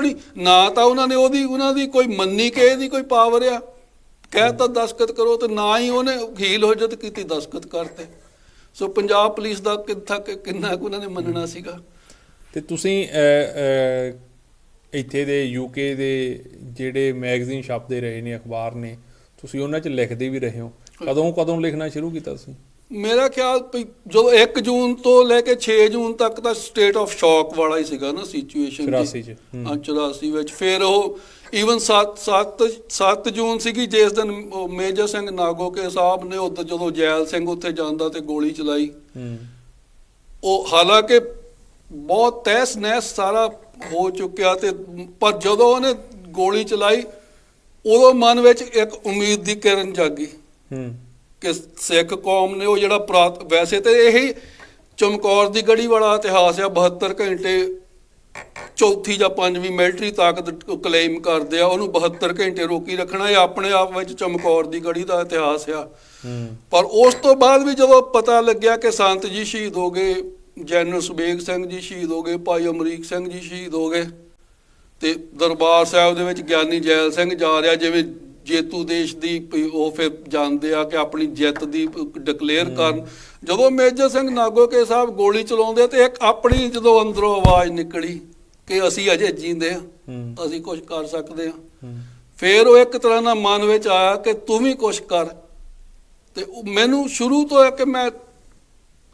थोड़ी ना तो उन्होंने कोई मन्नी के दी कोई पावर आ कहता दस्खत करो तो ना ही उन्हें हील हुज्जत की दस्खत करते। सो पंजाब पुलिस का किन्ना कुछ उन्होंने मनना सीगा। ਤੇ ਤੁਸੀਂ ਇੱਥੇ ਦੇ ਯੂਕੇ ਦੇ ਜਿਹੜੇ ਮੈਗਜ਼ੀਨ ਛਪਦੇ ਰਹੇ ਨੇ ਅਖਬਾਰ ਨੇ ਤੁਸੀਂ ਉਹਨਾਂ 'ਚ ਲਿਖਦੇ ਵੀ ਰਹੇ ਹੋ ਕਦੋਂ ਲਿਖਣਾ ਸ਼ੁਰੂ ਕੀਤਾ ਤੁਸੀਂ? मेरा ख्याल जो 1 जून तो लेके 6 जून तक तो स्टेट ऑफ शॉक वाला ही सीगा ना सिचुएशन 84 ਵਿੱਚ। ਫਿਰ ਉਹ ਈਵਨ 7 ਜੂਨ ਸੀਗੀ ਜਿਸ ਦਿਨ ਮੇਜਰ ਸਿੰਘ ਨਾਗੋਕੇ ਸਾਹਿਬ ਨੇ ਉੱਧਰ ਜਦੋਂ ਜੈਲ ਸਿੰਘ ਉੱਥੇ ਜਾਂਦਾ ਤੇ ਗੋਲੀ ਚਲਾਈ। ਉਹ ਹਾਲਾਂਕਿ ਬਹੁਤ ਤਹਿਸ ਨਹਿਸ ਸਾਰਾ ਹੋ ਚੁੱਕਿਆ ਤੇ ਪਰ ਜਦੋਂ ਉਹਨੇ ਗੋਲੀ ਚਲਾਈ ਉਦੋਂ ਮਨ ਵਿੱਚ ਇੱਕ ਉਮੀਦ ਦੀ ਕਿਰਨ ਜਾਗੀ ਕਿ ਸਿੱਖ ਕੌਮ ਨੇ ਉਹ ਜਿਹੜਾ ਵੈਸੇ ਤੇ ਇਹੀ ਚਮਕੌਰ ਦੀ ਗੜੀ ਵਾਲਾ ਇਤਿਹਾਸ ਆ 72 ਘੰਟੇ ਚੌਥੀ ਜਾਂ ਪੰਜਵੀਂ ਮਿਲਟਰੀ ਤਾਕਤ ਕਲੇਮ ਕਰਦੇ ਆ ਉਹਨੂੰ 72 ਘੰਟੇ ਰੋਕੀ ਰੱਖਣਾ ਇਹ ਆਪਣੇ ਆਪ ਵਿੱਚ ਚਮਕੌਰ ਦੀ ਗੜੀ ਦਾ ਇਤਿਹਾਸ ਆ। ਪਰ ਉਸ ਤੋਂ ਬਾਅਦ ਵੀ ਜਦੋਂ ਪਤਾ ਲੱਗਿਆ ਕਿ ਸੰਤ ਜੀ ਸ਼ਹੀਦ ਹੋ ਗਏ, ਜਨਰਲ ਸੁਬੇਗ ਸਿੰਘ ਜੀ ਸ਼ਹੀਦ ਹੋ ਗਏ, ਭਾਈ ਅਮਰੀਕ ਸਿੰਘ ਜੀ ਸ਼ਹੀਦ ਹੋ ਗਏ ਤੇ ਦਰਬਾਰ ਸਾਹਿਬ ਦੇ ਵਿੱਚ ਗਿਆਨੀ ਜੈਲ ਸਿੰਘ ਜਾ ਰਿਹਾ ਜਿਵੇਂ ਜੇਤੂ ਦੇਸ਼ ਦੀ ਉਹ ਫਿਰ ਜਾਂਦੇ ਆ ਕਿ ਆਪਣੀ ਜਿੱਤ ਦੀ ਡਿਕਲੇਅਰ ਕਰਨ। ਜਦੋਂ ਮੇਜਰ ਸਿੰਘ ਨਾਗੋਕੇ ਸਾਹਿਬ ਗੋਲੀ ਚਲਾਉਂਦੇ ਤੇ ਇੱਕ ਆਪਣੀ ਜਦੋਂ ਅੰਦਰੋਂ ਆਵਾਜ਼ ਨਿਕਲੀ ਕਿ ਅਸੀਂ ਅਜੇ ਜੀਂਦੇ ਆ, ਅਸੀਂ ਕੁਝ ਕਰ ਸਕਦੇ ਆ। ਫਿਰ ਉਹ ਇੱਕ ਤਰ੍ਹਾਂ ਨਾਲ ਮਨ ਵਿੱਚ ਆਇਆ ਕਿ ਤੂੰ ਵੀ ਕੁਝ ਕਰ। ਤੇ ਮੈਨੂੰ ਸ਼ੁਰੂ ਤੋਂ ਹੈ ਕਿ ਮੈਂ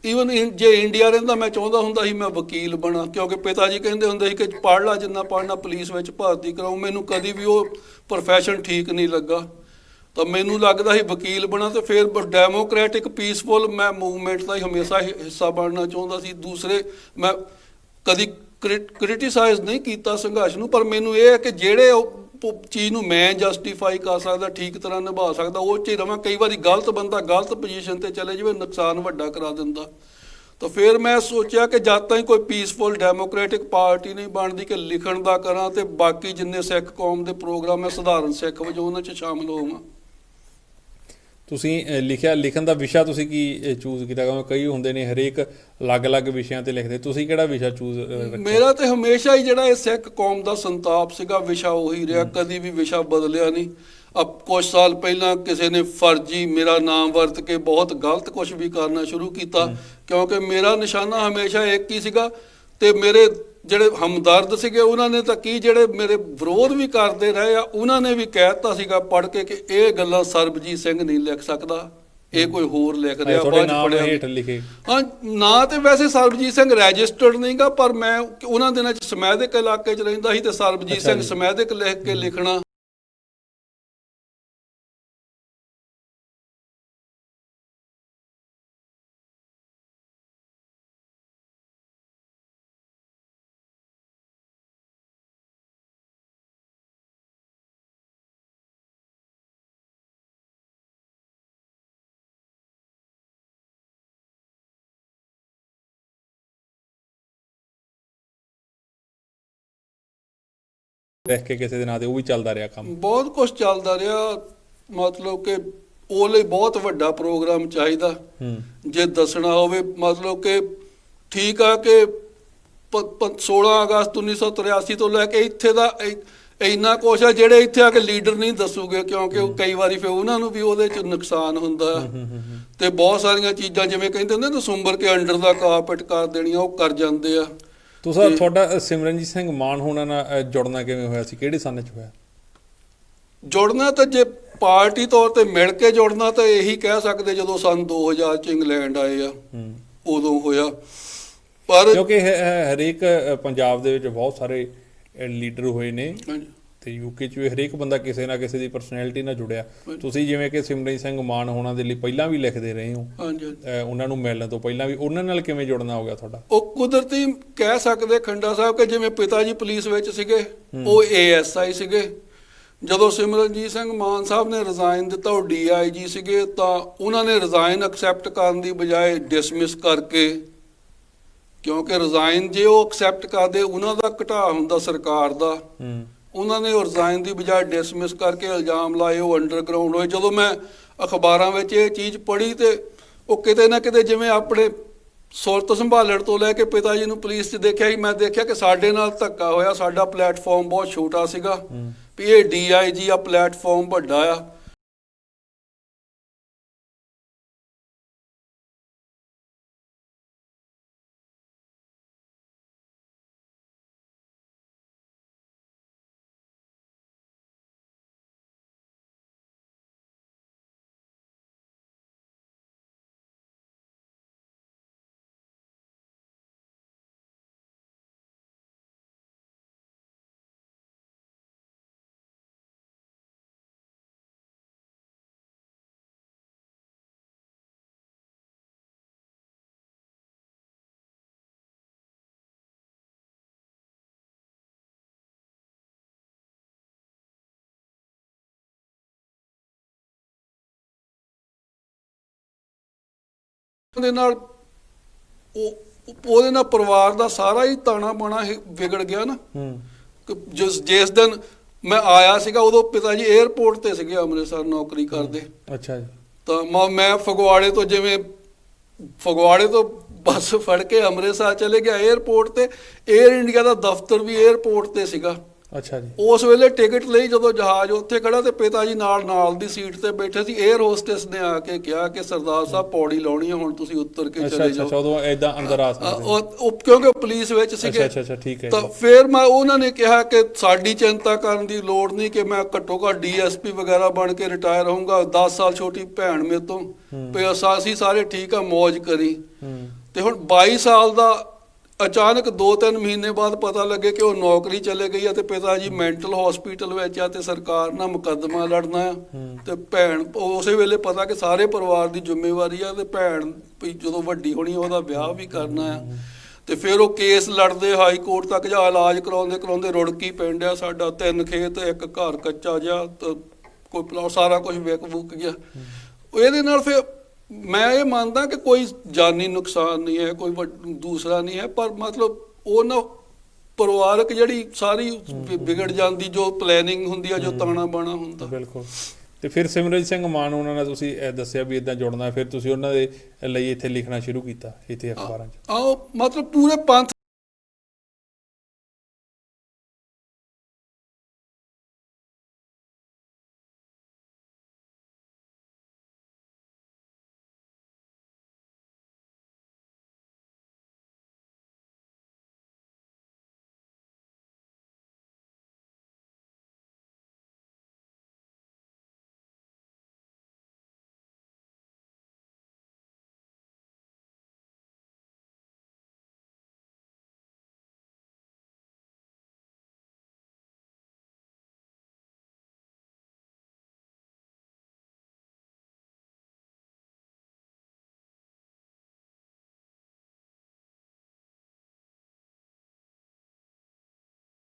ਈਵਨ ਜੇ ਇੰਡੀਆ ਰਹਿੰਦਾ ਮੈਂ ਚਾਹੁੰਦਾ ਹੁੰਦਾ ਸੀ ਮੈਂ ਵਕੀਲ ਬਣਾ ਕਿਉਂਕਿ ਪਿਤਾ ਜੀ ਕਹਿੰਦੇ ਹੁੰਦੇ ਸੀ ਕਿ ਪੜ੍ਹ ਲਾ ਜਿੰਨਾ ਪੜ੍ਹਨਾ ਪੁਲਿਸ ਵਿੱਚ ਭਰਤੀ ਕਰਾਉ। ਮੈਨੂੰ ਕਦੀ ਵੀ ਉਹ ਪ੍ਰੋਫੈਸ਼ਨ ਠੀਕ ਨਹੀਂ ਲੱਗਾ ਤਾਂ ਮੈਨੂੰ ਲੱਗਦਾ ਸੀ ਵਕੀਲ ਬਣਾ। ਤੇ ਫਿਰ ਡੈਮੋਕ੍ਰੈਟਿਕ ਪੀਸਫੁਲ ਮੈਂ ਮੂਵਮੈਂਟ ਦਾ ਹੀ ਹਮੇਸ਼ਾ ਹਿੱਸਾ ਬਣਨਾ ਚਾਹੁੰਦਾ ਸੀ। ਦੂਸਰੇ ਮੈਂ ਕਦੀ ਕ੍ਰਿਟੀਸਾਈਜ਼ ਨਹੀਂ ਕੀਤਾ ਸੰਘਰਸ਼ ਨੂੰ ਪਰ ਮੈਨੂੰ ਇਹ ਹੈ ਕਿ ਜਿਹੜੇ ਚੀਜ਼ ਨੂੰ ਮੈਂ ਜਸਟੀਫਾਈ ਕਰ ਸਕਦਾ ਠੀਕ ਤਰ੍ਹਾਂ ਨਿਭਾ ਸਕਦਾ ਉਹ 'ਚ ਹੀ ਰਵਾਂ। ਕਈ ਵਾਰੀ ਗਲਤ ਬੰਦਾ ਗਲਤ ਪੋਜੀਸ਼ਨ 'ਤੇ ਚਲੇ ਜਾਵੇ ਨੁਕਸਾਨ ਵੱਡਾ ਕਰਾ ਦਿੰਦਾ। ਤਾਂ ਫਿਰ ਮੈਂ ਸੋਚਿਆ ਕਿ ਜਦ ਤਾਈਂ ਕੋਈ ਪੀਸਫੁਲ ਡੈਮੋਕ੍ਰੈਟਿਕ ਪਾਰਟੀ ਨਹੀਂ ਬਣਦੀ ਕਿ ਲਿਖਣ ਦਾ ਕਰਾਂ ਤੇ ਬਾਕੀ ਜਿੰਨੇ ਸਿੱਖ ਕੌਮ ਦੇ ਪ੍ਰੋਗਰਾਮ ਹੈ ਸਧਾਰਨ ਸਿੱਖ ਵਜੋਂ ਉਹਨਾਂ 'ਚ ਸ਼ਾਮਲ ਹੋਵਾਂ। ਤੁਸੀਂ ਲਿਖਣ ਦਾ ਵਿਸ਼ਾ ਤੁਸੀਂ ਕੀ ਚੂਜ਼ ਕੀਤਾ? ਕਿਉਂਕਿ ਕਈ ਹੁੰਦੇ ਨੇ ਹਰੇਕ ਅਲੱਗ-ਅਲੱਗ ਵਿਸ਼ਿਆਂ ਤੇ ਲਿਖਦੇ, ਤੁਸੀਂ ਕਿਹੜਾ ਵਿਸ਼ਾ ਚੂਜ਼ ਰੱਖਿਆ? ਮੇਰਾ ਤੇ ਹਮੇਸ਼ਾ ਹੀ ਜਿਹੜਾ ਇਹ ਸਿੱਖ ਕੌਮ ਦਾ ਸੰਤਾਪ ਸੀਗਾ ਵਿਸ਼ਾ ਉਹੀ ਰਿਹਾ, ਕਦੀ ਵੀ ਵਿਸ਼ਾ ਬਦਲਿਆ ਨਹੀਂ। ਕੁਝ ਸਾਲ ਪਹਿਲਾਂ ਕਿਸੇ ਨੇ ਫਰਜ਼ੀ ਮੇਰਾ ਨਾਮ ਵਰਤ ਕੇ ਬਹੁਤ ਗਲਤ ਕੁਝ ਵੀ ਕਰਨਾ ਸ਼ੁਰੂ ਕੀਤਾ ਕਿਉਂਕਿ ਮੇਰਾ ਨਿਸ਼ਾਨਾ ਹਮੇਸ਼ਾ ਇੱਕ ਹੀ ਸੀਗਾ ਤੇ ਮੇਰੇ ਜਿਹੜੇ ਹਮਦਰਦ ਸੀਗੇ ਉਹਨਾਂ ਨੇ ਤਾਂ ਕੀ ਜਿਹੜੇ ਮੇਰੇ ਵਿਰੋਧ ਵੀ ਕਰਦੇ ਰਹੇ ਆ ਉਹਨਾਂ ਨੇ ਵੀ ਕਹਿ ਦਿੱਤਾ ਸੀਗਾ ਪੜ੍ਹ ਕੇ ਕਿ ਇਹ ਗੱਲਾਂ ਸਰਬਜੀਤ ਸਿੰਘ ਨਹੀਂ ਲਿਖ ਸਕਦਾ, ਇਹ ਕੋਈ ਹੋਰ ਲਿਖ ਰਿਹਾ। ਹਾਂ ਨਾ ਤੇ ਵੈਸੇ ਸਰਬਜੀਤ ਸਿੰਘ ਰਜਿਸਟਰਡ ਨਹੀਂਗਾ ਪਰ ਮੈਂ ਉਹਨਾਂ ਦਿਨਾਂ 'ਚ ਸਮੈਦਿਕ ਇਲਾਕੇ 'ਚ ਰਹਿੰਦਾ ਸੀ ਤੇ ਸਰਬਜੀਤ ਸਿੰਘ ਸਮੈਦਿਕ ਲਿਖ ਕੇ ਲਿਖਣਾ ਦੇਖ ਕੇ ਕਿਸੇ ਦੇ ਨਾਂ ਤੇ ਉਹ ਵੀ ਚੱਲਦਾ ਰਿਹਾ ਕੰਮ, ਬਹੁਤ ਕੁਝ ਚੱਲਦਾ ਰਿਹਾ। ਮਤਲਬ ਕਿ ਉਹ ਲਈ ਬਹੁਤ ਵੱਡਾ ਪ੍ਰੋਗਰਾਮ ਚਾਹੀਦਾ ਜੇ ਦੱਸਣਾ ਹੋਵੇ। ਮਤਲਬ ਕਿ ਠੀਕ ਆ ਕਿ 16 ਅਗਸਤ 1983 ਤੋਂ ਲੈ ਕੇ ਇੱਥੇ ਦਾ ਇੰਨਾ ਕੁਛ ਆ ਜਿਹੜੇ ਇੱਥੇ ਆ ਕੇ ਲੀਡਰ ਨਹੀਂ ਦੱਸੂਗੇ ਕਿਉਂਕਿ ਕਈ ਵਾਰੀ ਫਿਰ ਉਹਨਾਂ ਨੂੰ ਵੀ ਉਹਦੇ 'ਚ ਨੁਕਸਾਨ ਹੁੰਦਾ ਤੇ ਬਹੁਤ ਸਾਰੀਆਂ ਚੀਜ਼ਾਂ ਜਿਵੇਂ ਕਹਿੰਦੇ ਹੁੰਦੇ ਨਾ ਸੁੰਬਰ ਕੇ ਅੰਡਰ ਦਾ ਕਾਰਪੇਟ ਕਰ ਦੇਣੀਆਂ ਉਹ ਕਰ ਜਾਂਦੇ ਆ। ਤੁਹਾਡਾ ਸਿਮਰਨਜੀਤ ਸਿੰਘ ਮਾਨ ਹੋਣਾ ਨਾਲ ਜੁੜਨਾ ਕਿਵੇਂ ਹੋਇਆ ਸੀ? ਕਿਹੜੇ ਸੰਨ 'ਚ ਹੋਇਆ ਜੁੜਨਾ? ਤਾਂ ਜੇ ਪਾਰਟੀ ਤੌਰ ਤੇ ਮਿਲ ਕੇ ਜੁੜਨਾ ਤਾਂ ਇਹੀ ਕਹਿ ਸਕਦੇ ਜਦੋਂ ਸੰਨ 2000 'ਚ ਇੰਗਲੈਂਡ ਆਏ ਆ ਉਦੋਂ ਹੋਇਆ। ਪਰ ਕਿਉਂਕਿ ਹਰੇਕ ਪੰਜਾਬ ਦੇ ਵਿੱਚ ਬਹੁਤ ਸਾਰੇ ਲੀਡਰ ਹੋਏ ਨੇ ਤੇ ਯੂਕੇ 'ਚ ਵੀ ਹਰੇਕ ਬੰਦਾ ਕਿਸੇ ਨਾ ਕਿਸੇ ਦੀ ਪਰਸਨੈਲਿਟੀ ਨਾਲ ਜੁੜਿਆ। ਤੁਸੀਂ ਜਿਵੇਂ ਕਿ ਸਿਮਰਨਜੀਤ ਸਿੰਘ ਮਾਨ ਹੋਣਾ ਦੇ ਲਈ ਪਹਿਲਾਂ ਵੀ ਲਿਖਦੇ ਰਹੇ ਹੋ, ਉਹਨਾਂ ਨੂੰ ਮਿਲਣ ਤੋਂ ਪਹਿਲਾਂ ਵੀ, ਉਹਨਾਂ ਨਾਲ ਕਿਵੇਂ ਜੁੜਨਾ ਹੋ ਗਿਆ ਤੁਹਾਡਾ? ਉਹ ਕੁਦਰਤੀ ਕਹਿ ਸਕਦੇ ਖੰਡਾ ਸਾਹਿਬ ਕਿ ਜਿਵੇਂ ਪਿਤਾ ਜੀ ਪੁਲਿਸ ਵਿੱਚ ਸੀਗੇ ਉਹ ASI ਸੀਗੇ। ਜਦੋਂ ਸਿਮਰਨਜੀਤ ਸਿੰਘ ਮਾਨ ਸਾਹਿਬ ਨੇ ਰਿਜ਼ਾਈਨ ਦਿੱਤਾ ਉਹ DIG ਸੀਗੇ ਤਾਂ ਉਹਨਾਂ ਨੇ ਰਿਜ਼ਾਈਨ ਐਕਸੈਪਟ ਕਰਨ ਦੀ ਬਜਾਏ ਡਿਸਮਿਸ ਕਰਕੇ ਕਿਉਂਕਿ ਰਿਜ਼ਾਈਨ ਜੇ ਉਹ ਐਕਸੈਪਟ ਕਰਦੇ ਉਹਨਾਂ ਦਾ ਘਟਾ ਹੁੰਦਾ ਸਰਕਾਰ ਦਾ, ਉਹਨਾਂ ਨੇ ਰਿਜ਼ਾਈਨ ਦੀ ਬਜਾਏ ਡਿਸਮਿਸ ਕਰਕੇ ਇਲਜ਼ਾਮ ਲਾਏ ਉਹ ਅੰਡਰਗਰਾਊਂਡ ਹੋਏ। ਜਦੋਂ ਮੈਂ ਅਖਬਾਰਾਂ ਵਿੱਚ ਇਹ ਚੀਜ਼ ਪੜ੍ਹੀ ਤੇ ਉਹ ਕਿਤੇ ਨਾ ਕਿਤੇ ਜਿਵੇਂ ਆਪਣੇ ਸੁਰਤ ਸੰਭਾਲਣ ਤੋਂ ਲੈ ਕੇ ਪਿਤਾ ਜੀ ਨੂੰ ਪੁਲਿਸ 'ਚ ਦੇਖਿਆ ਹੀ, ਮੈਂ ਦੇਖਿਆ ਕਿ ਸਾਡੇ ਨਾਲ ਧੱਕਾ ਹੋਇਆ। ਸਾਡਾ ਪਲੇਟਫਾਰਮ ਬਹੁਤ ਛੋਟਾ ਸੀਗਾ, ਵੀ ਇਹ DIG ਆ, ਪਲੇਟਫਾਰਮ ਵੱਡਾ ਆ। ਉਹਦੇ ਨਾਲ ਉਹਦੇ ਨਾਲ ਪਰਿਵਾਰ ਦਾ ਸਾਰਾ ਹੀ ਤਾਣਾ ਬਾਣਾ ਵਿਗੜ ਗਿਆ ਨਾ। ਜਿਸ ਦਿਨ ਮੈਂ ਆਇਆ ਸੀਗਾ ਉਦੋਂ ਪਿਤਾ ਜੀ 에ਅਰਪੋਰਟ ਤੇ ਸੀਗੇ, ਅੰਮ੍ਰਿਤਸਰ ਨੌਕਰੀ ਕਰਦੇ। ਅੱਛਾ ਜੀ। ਤਾਂ ਮੈਂ ਫਗਵਾੜੇ ਤੋਂ, ਜਿਵੇਂ ਫਗਵਾੜੇ ਤੋਂ ਬੱਸ ਫੜ ਕੇ ਅੰਮ੍ਰਿਤਸਰ ਚਲੇ ਗਿਆ 에ਅਰਪੋਰਟ ਤੇ। 에ਅਰ ਇੰਡੀਆ ਦਾ ਦਫ਼ਤਰ ਵੀ 에ਅਰਪੋਰਟ ਤੇ ਸੀਗਾ। ਅੱਛਾ ਜੀ। ਉਸ ਵੇਲੇ ਟਿਕਟ ਲਈ ਜਦੋਂ ਜਹਾਜ਼ ਉੱਥੇ ਖੜਾ ਤੇ ਪਿਤਾ ਜੀ ਨਾਲ ਦੀ ਸੀਟ ਤੇ ਬੈਠੇ ਸੀ। 에ਅਰ ਹੋਸਟੈਸ ਨੇ ਆ ਕੇ ਕਿਹਾ ਕਿ ਸਰਦਾਰ ਸਾਹਿਬ ਪੌੜੀ ਲਾਉਣੀ ਹੈ, ਹੁਣ ਤੁਸੀਂ ਉੱਤਰ ਕੇ ਚਲੇ ਜਾਓ। ਅੱਛਾ, ਉਦੋਂ ਏਦਾਂ ਅੰਦਰ ਆ ਸਕਦੇ, ਕਿਉਂਕਿ ਪੁਲਿਸ ਵਿੱਚ ਸੀਗੇ। ਅੱਛਾ, ਠੀਕ ਹੈ। ਤਾਂ ਫਿਰ ਉਹਨਾਂ ਨੇ ਕਿਹਾ ਕਿ ਸਾਡੀ ਚਿੰਤਾ ਕਰਨ ਦੀ ਲੋੜ ਨਹੀਂ, ਕਿ ਮੈਂ ਘੱਟੋ ਘੱਟ DSP ਵਗੈਰਾ ਬਣ ਕੇ ਰਿਟਾਇਰ ਹੋਊਂਗਾ। 10 ਸਾਲ ਛੋਟੀ ਭੈਣ ਮੇਰੇ ਤੋਂ, ਵੀ ਅਸੀਂ ਸਾਰੇ ਠੀਕ ਆ, ਮੌਜ ਕਰੀ। ਤੇ ਹੁਣ 22 ਸਾਲ ਦਾ ਅਚਾਨਕ 2-3 ਮਹੀਨੇ ਬਾਅਦ ਪਤਾ ਲੱਗੇ ਕਿ ਉਹ ਨੌਕਰੀ ਚਲੇ ਗਈ ਆ ਤੇ ਪਿਤਾ ਜੀ ਮੈਂਟਲ ਹਸਪੀਟਲ ਵਿੱਚ ਆ ਤੇ ਸਰਕਾਰ ਨਾਲ ਮੁਕੱਦਮਾ ਲੜਨਾ ਆ। ਤੇ ਭੈਣ, ਉਸੇ ਵੇਲੇ ਪਤਾ ਕਿ ਸਾਰੇ ਪਰਿਵਾਰ ਦੀ ਜ਼ਿੰਮੇਵਾਰੀ ਆ ਤੇ ਭੈਣ ਜਦੋਂ ਵੱਡੀ ਹੋਣੀ ਉਹਦਾ ਵਿਆਹ ਵੀ ਕਰਨਾ ਆ। ਤੇ ਫਿਰ ਉਹ ਕੇਸ ਲੜਦੇ ਹਾਈ ਕੋਰਟ ਤੱਕ ਜਾ, ਇਲਾਜ ਕਰਾਉਂਦੇ ਰੁੜਕੀ ਪਿੰਡ ਆ ਸਾਡਾ, 3 ਖੇਤ, 1 ਘਰ ਕੱਚਾ ਜਿਹਾ, ਕੋਈ ਪਲਾਟ, ਸਾਰਾ ਕੁਝ ਵਿਕ ਵੁਕ ਗਿਆ। ਇਹਦੇ ਨਾਲ ਫਿਰ ਮੈਂ ਇਹ ਮੰਨਦਾ ਕਿ ਕੋਈ ਜਾਨੀ ਨੁਕਸਾਨ ਨਹੀਂ ਹੈ, ਕੋਈ ਦੂਸਰਾ ਨਹੀਂ ਹੈ, ਪਰ ਮਤਲਬ ਉਹ ਨਾ ਪਰਿਵਾਰਕ ਜਿਹੜੀ ਸਾਰੀ ਵਿਗੜ ਜਾਂਦੀ, ਜੋ ਪਲੈਨਿੰਗ ਹੁੰਦੀ ਆ, ਜੋ ਤਾਣਾ ਬਾਣਾ ਹੁੰਦਾ। ਬਿਲਕੁਲ। ਤੇ ਫਿਰ ਸਿਮਰਜੀਤ ਸਿੰਘ ਮਾਨ ਉਹਨਾਂ ਨਾਲ ਤੁਸੀਂ ਦੱਸਿਆ ਵੀ ਇਦਾਂ ਜੁੜਨਾ, ਫਿਰ ਤੁਸੀਂ ਉਹਨਾਂ ਦੇ ਲਈ ਇੱਥੇ ਲਿਖਣਾ ਸ਼ੁਰੂ ਕੀਤਾ, ਇੱਥੇ ਅਖਬਾਰਾਂ 'ਚ। ਆਓ ਮਤਲਬ ਪੂਰੇ ਪੰਥ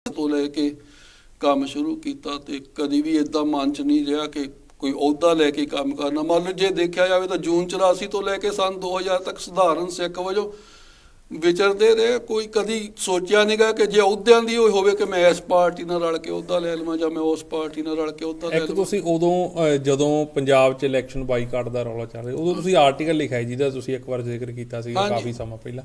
ਤੋਂ ਲੈ ਕੇ ਕੰਮ ਸ਼ੁਰੂ ਕੀਤਾ ਤੇ ਕਦੀ ਵੀ ਇਦਾਂ ਮਨ 'ਚ ਨਹੀਂ ਰਿਹਾ ਕਿ ਕੋਈ ਅਹੁਦਾ ਲੈ ਕੇ ਕੰਮ ਕਰਨਾ। ਮੰਨ ਲਓ ਜੇ ਦੇਖਿਆ ਜਾਵੇ ਤਾਂ ਜੂਨ 84 ਤੋਂ ਲੈ ਕੇ ਸੰਨ 2000 ਤੱਕ ਸਧਾਰਨ ਸਿੱਖ ਵਜੋਂ ਵਿਚਰਦੇ ਰਹੇ। ਕੋਈ ਕਦੀ ਸੋਚਿਆ ਨਹੀਂਗਾ ਕਿ ਜੇ ਅਹੁਦਿਆਂ ਦੀ ਹੋਵੇ ਕਿ ਮੈਂ ਇਸ ਪਾਰਟੀ ਨਾਲ ਰਲ ਕੇ ਅਹੁਦਾ ਲੈ ਲਵਾਂ ਜਾਂ ਮੈਂ ਉਸ ਪਾਰਟੀ ਨਾਲ ਰਲ ਕੇ ਅਹੁਦਾ ਲੈ ਲਵਾਂ। ਤੁਸੀਂ ਉਦੋਂ ਜਦੋਂ ਪੰਜਾਬ 'ਚ ਇਲੈਕਸ਼ਨ ਬਾਈਕਾਟ ਦਾ ਰੌਲਾ ਚੱਲ ਰਿਹਾ, ਉਦੋਂ ਤੁਸੀਂ ਆਰਟੀਕਲ ਲਿਖਿਆ ਜਿਹਦਾ ਤੁਸੀਂ ਇੱਕ ਵਾਰ ਜ਼ਿਕਰ ਕੀਤਾ ਸੀਗਾ ਕਾਫੀ ਸਮਾਂ ਪਹਿਲਾਂ,